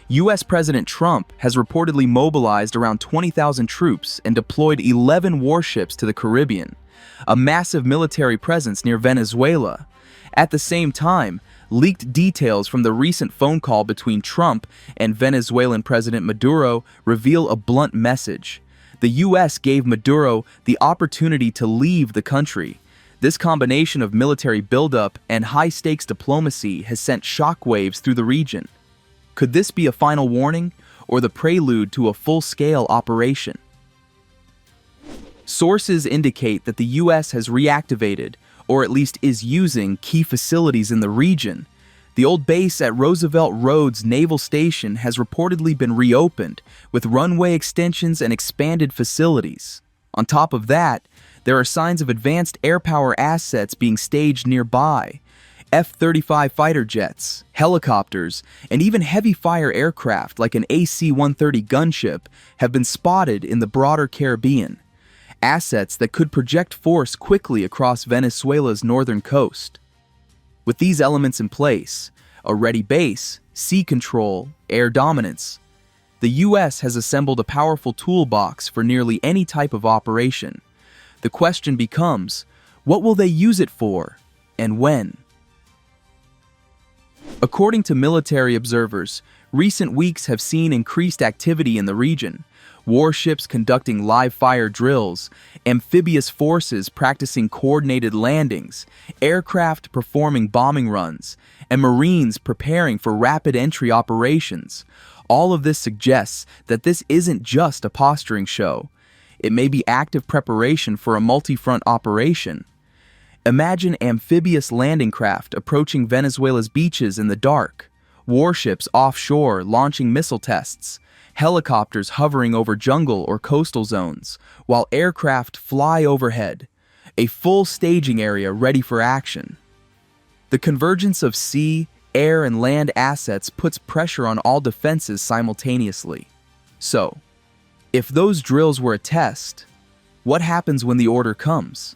US President Trump has reportedly mobilized around 20,000 troops and deployed 11 warships to the Caribbean, a massive military presence near Venezuela. At the same time, leaked details from the recent phone call between Trump and Venezuelan President Maduro reveal a blunt message. The US gave Maduro the opportunity to leave the country. This combination of military buildup and high-stakes diplomacy has sent shockwaves through the region. Could this be a final warning or the prelude to a full-scale operation? Sources indicate that the US has reactivated, or at least is using, key facilities in the region. The old base at Roosevelt Roads Naval Station has reportedly been reopened, with runway extensions and expanded facilities. On top of that, there are signs of advanced air power assets being staged nearby. F-35 fighter jets, helicopters, and even heavy-fire aircraft like an AC-130 gunship have been spotted in the broader Caribbean. Assets that could project force quickly across Venezuela's northern coast. With these elements in place, a ready base, sea control, air dominance, the US has assembled a powerful toolbox for nearly any type of operation. The question becomes, what will they use it for, and when? According to military observers, recent weeks have seen increased activity in the region. Warships conducting live-fire drills, amphibious forces practicing coordinated landings, aircraft performing bombing runs, and Marines preparing for rapid entry operations. All of this suggests that this isn't just a posturing show. It may be active preparation for a multi-front operation. Imagine amphibious landing craft approaching Venezuela's beaches in the dark, warships offshore launching missile tests, helicopters hovering over jungle or coastal zones, while aircraft fly overhead, a full staging area ready for action. The convergence of sea, air, and land assets puts pressure on all defenses simultaneously. So, if those drills were a test, what happens when the order comes?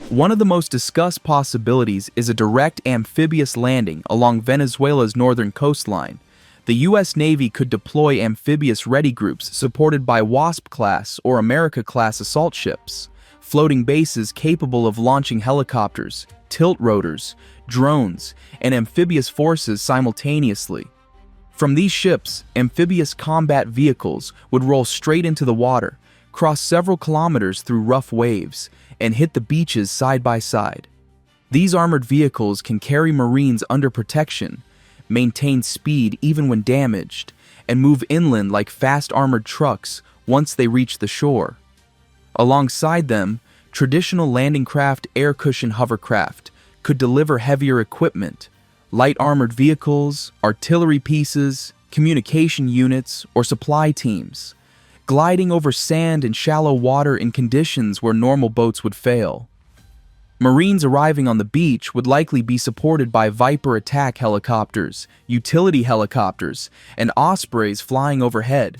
One of the most discussed possibilities is a direct amphibious landing along Venezuela's northern coastline. The U.S. Navy could deploy amphibious ready groups supported by Wasp-class or America-class assault ships, floating bases capable of launching helicopters, tilt rotors, drones, and amphibious forces simultaneously. From these ships, amphibious combat vehicles would roll straight into the water, cross several kilometers through rough waves, and hit the beaches side by side. These armored vehicles can carry Marines under protection, maintain speed even when damaged, and move inland like fast armored trucks once they reach the shore. Alongside them, traditional landing craft air cushion hovercraft could deliver heavier equipment, light armored vehicles, artillery pieces, communication units, or supply teams, gliding over sand and shallow water in conditions where normal boats would fail. Marines arriving on the beach would likely be supported by Viper attack helicopters, utility helicopters, and Ospreys flying overhead.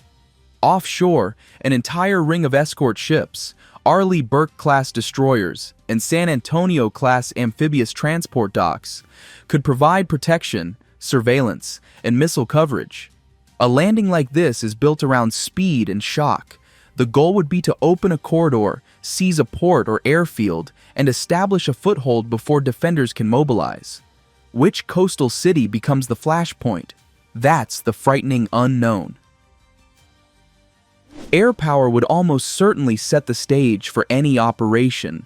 Offshore, an entire ring of escort ships, Arleigh Burke-class destroyers, and San Antonio-class amphibious transport docks could provide protection, surveillance, and missile coverage. A landing like this is built around speed and shock. The goal would be to open a corridor, seize a port or airfield, and establish a foothold before defenders can mobilize. Which coastal city becomes the flashpoint? That's the frightening unknown. Air power would almost certainly set the stage for any operation.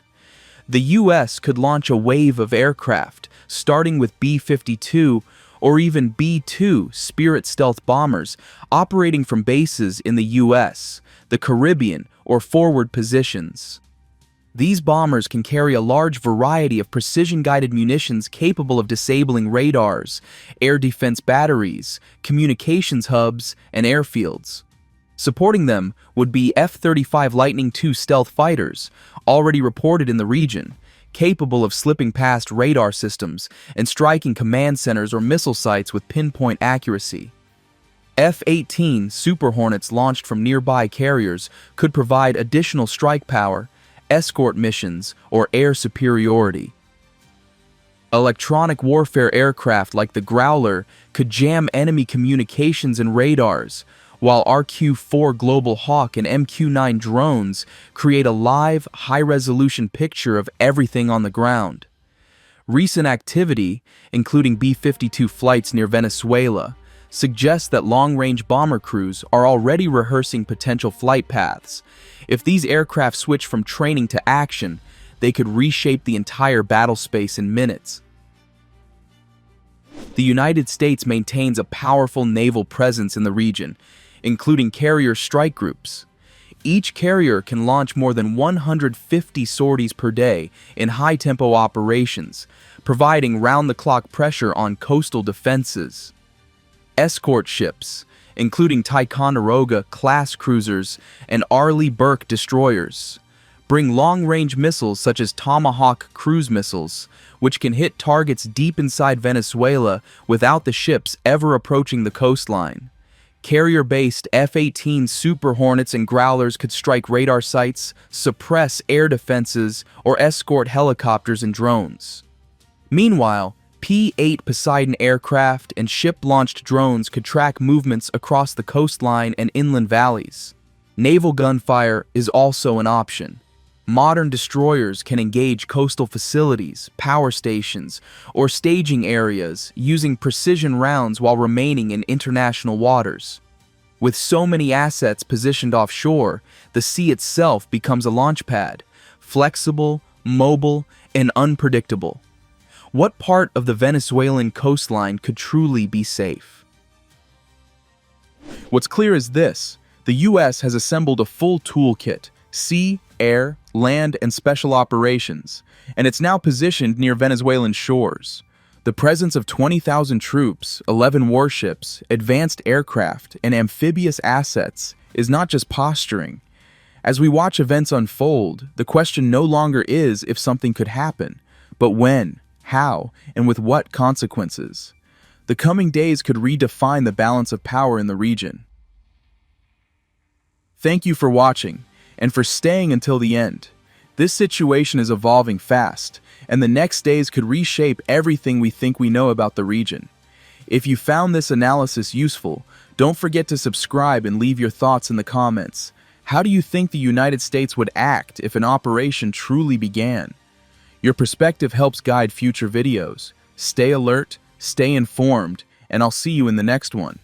The US could launch a wave of aircraft, starting with B-52 or even B-2 Spirit stealth bombers operating from bases in the US, the Caribbean, or forward positions. These bombers can carry a large variety of precision-guided munitions capable of disabling radars, air defense batteries, communications hubs, and airfields. Supporting them would be F-35 Lightning II stealth fighters, already reported in the region, capable of slipping past radar systems and striking command centers or missile sites with pinpoint accuracy. F-18 Super Hornets launched from nearby carriers could provide additional strike power, escort missions, or air superiority. Electronic warfare aircraft like the Growler could jam enemy communications and radars, while RQ-4 Global Hawk and MQ-9 drones create a live, high-resolution picture of everything on the ground. Recent activity, including B-52 flights near Venezuela, suggests that long-range bomber crews are already rehearsing potential flight paths. If these aircraft switch from training to action, they could reshape the entire battle space in minutes. The United States maintains a powerful naval presence in the region, including carrier strike groups. Each carrier can launch more than 150 sorties per day in high-tempo operations, providing round-the-clock pressure on coastal defenses. Escort ships, including Ticonderoga-class cruisers and Arleigh Burke destroyers, bring long-range missiles such as Tomahawk cruise missiles, which can hit targets deep inside Venezuela without the ships ever approaching the coastline. Carrier-based F-18 Super Hornets and Growlers could strike radar sites, suppress air defenses, or escort helicopters and drones. Meanwhile, P-8 Poseidon aircraft and ship-launched drones could track movements across the coastline and inland valleys. Naval gunfire is also an option. Modern destroyers can engage coastal facilities, power stations, or staging areas using precision rounds while remaining in international waters. With so many assets positioned offshore, the sea itself becomes a launch pad, flexible, mobile, and unpredictable. What part of the Venezuelan coastline could truly be safe? What's clear is this: the U.S. has assembled a full toolkit: sea, air, land, and special operations, and it's now positioned near Venezuelan shores. The presence of 20,000 troops, 11 warships, advanced aircraft, and amphibious assets is not just posturing. As we watch events unfold, the question no longer is if something could happen, but when, how, and with what consequences. The coming days could redefine the balance of power in the region. Thank you for watching, and for staying until the end. This situation is evolving fast, and the next days could reshape everything we think we know about the region. If you found this analysis useful, don't forget to subscribe and leave your thoughts in the comments. How do you think the United States would act if an operation truly began? Your perspective helps guide future videos. Stay alert, stay informed, and I'll see you in the next one.